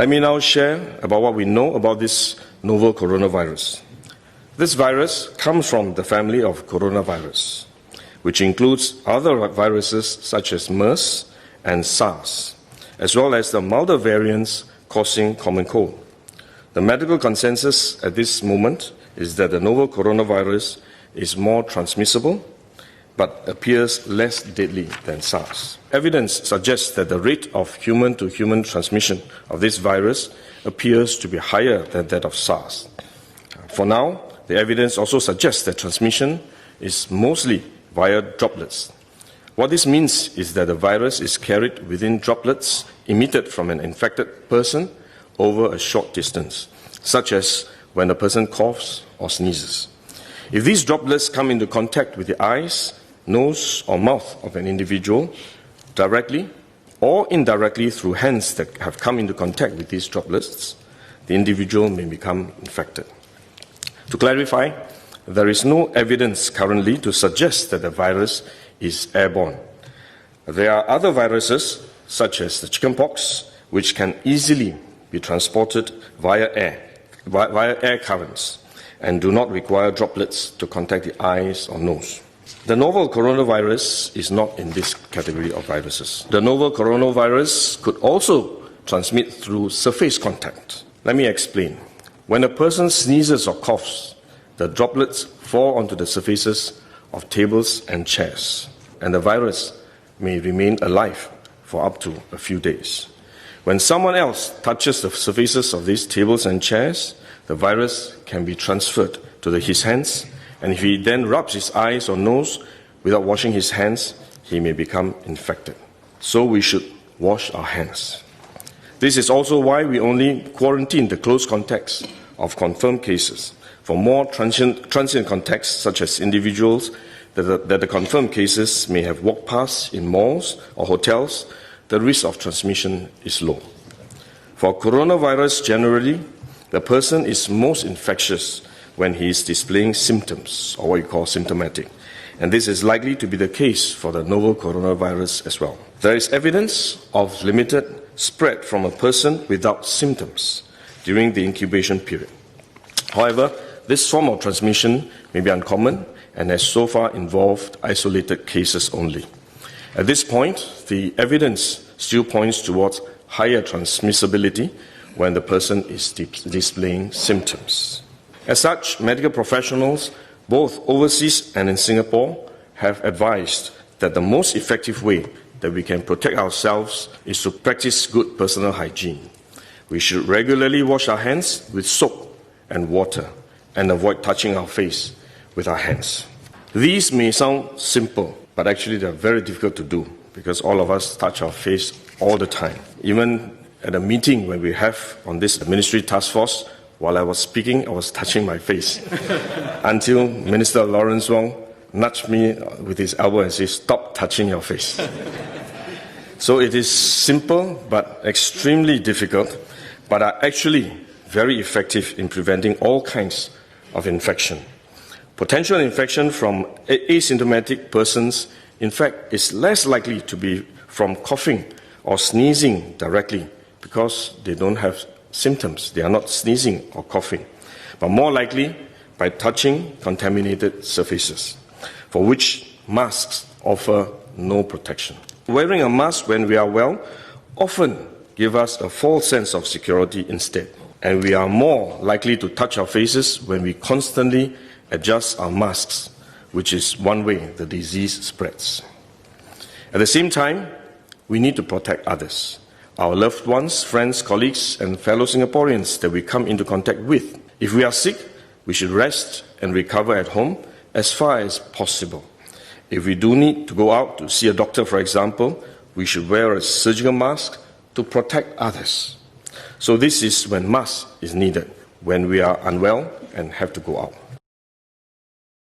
Let me now share about what we know about this novel coronavirus. This virus comes from the family of coronavirus, which includes other viruses such as MERS and SARS, as well as the milder variants causing common cold. The medical consensus at this moment is that the novel coronavirus is more transmissible but appears less deadly than SARS. Evidence suggests that the rate of human-to-human transmission of this virus appears to be higher than that of SARS. For now, the evidence also suggests that transmission is mostly via droplets. What this means is that the virus is carried within droplets emitted from an infected person over a short distance, such as when a person coughs or sneezes. If these droplets come into contact with the eyes, nose or mouth of an individual directly or indirectly through hands that have come into contact with these droplets, the individual may become infected. To clarify, there is no evidence currently to suggest that the virus is airborne. There are other viruses, such as the chickenpox, which can easily be transported via air currents and do not require droplets to contact the eyes or nose. The novel coronavirus is not in this category of viruses. The novel coronavirus could also transmit through surface contact. Let me explain. When a person sneezes or coughs, the droplets fall onto the surfaces of tables and chairs, and the virus may remain alive for up to a few days. When someone else touches the surfaces of these tables and chairs, the virus can be transferred to his hands, and if he then rubs his eyes or nose without washing his hands, he may become infected. So we should wash our hands. This is also why we only quarantine the close contacts of confirmed cases. For more transient contacts, such as individuals that the confirmed cases may have walked past in malls or hotels, the risk of transmission is low. For coronavirus generally, the person is most infectious when he is displaying symptoms, or what you call symptomatic. And this is likely to be the case for the novel coronavirus as well. There is evidence of limited spread from a person without symptoms during the incubation period. However, this form of transmission may be uncommon and has so far involved isolated cases only. At this point, the evidence still points towards higher transmissibility when the person is displaying symptoms. As such, medical professionals, both overseas and in Singapore, have advised that the most effective way that we can protect ourselves is to practice good personal hygiene. We should regularly wash our hands with soap and water and avoid touching our face with our hands. These may sound simple, but actually they are very difficult to do because all of us touch our face all the time. Even at a meeting when we have on this ministry task force, while I was speaking, I was touching my face until Minister Lawrence Wong nudged me with his elbow and said, "Stop touching your face." So it is simple but extremely difficult, but are actually very effective in preventing all kinds of infection. Potential infection from asymptomatic persons, in fact, is less likely to be from coughing or sneezing directly because they don't have symptoms. They are not sneezing or coughing, but more likely by touching contaminated surfaces, for which masks offer no protection. Wearing a mask when we are well often gives us a false sense of security instead, and we are more likely to touch our faces when we constantly adjust our masks, which is one way the disease spreads. At the same time, we need to protect others, our loved ones, friends, colleagues, and fellow Singaporeans that we come into contact with. If we are sick, we should rest and recover at home as far as possible. If we do need to go out to see a doctor, for example, we should wear a surgical mask to protect others. So this is when mask is needed, when we are unwell and have to go out.